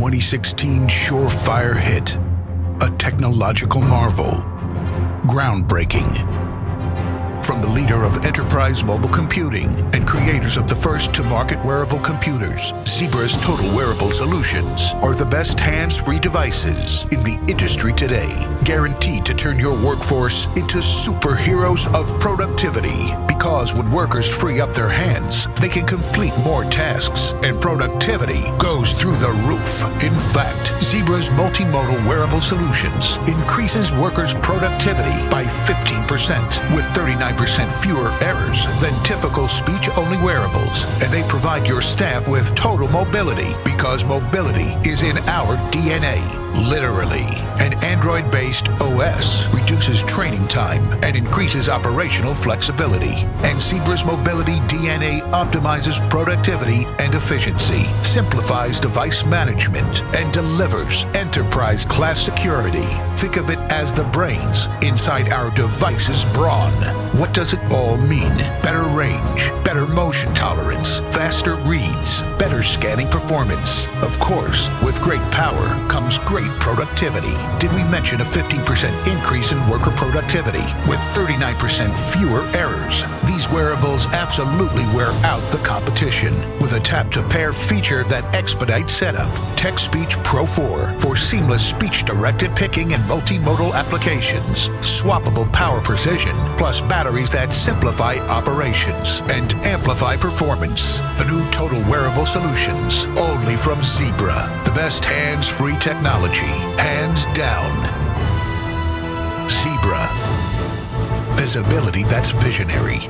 2016 surefire hit, a technological marvel, groundbreaking. From the leader of enterprise mobile computing and creators of the first-to-market wearable computers, Zebra's total wearable solutions are the best hands-free devices in the industry today, guaranteed to turn your workforce into superheroes of productivity. Because when workers free up their hands, they can complete more tasks, and productivity goes through the roof. In fact, Zebra's multimodal wearable solutions increases workers' productivity by 15%, with 39% fewer errors than typical speech-only wearables. And they provide your staff with total mobility, because mobility is in our DNA. Literally. An Android-based OS reduces training time and increases operational flexibility. And Zebra's Mobility DNA optimizes productivity and efficiency, simplifies device management, and delivers enterprise-class security. Think of it as the brains inside our device's brawn. What does it all mean? Better range, better motion tolerance, faster reads, better scanning performance. Of course, with great power comes great productivity. Did we mention a 15% increase in worker productivity with 39% fewer errors? These wearables absolutely wear out the competition with a tap-to-pair feature that expedites setup. Text-Speech Pro 4 for seamless speech-directed picking and multimodal applications. Swappable power precision, plus batteries that simplify operations and amplify performance. The new total wearable solutions, only from Zebra. The best hands-free technology, hands down. Zebra. Visibility that's visionary.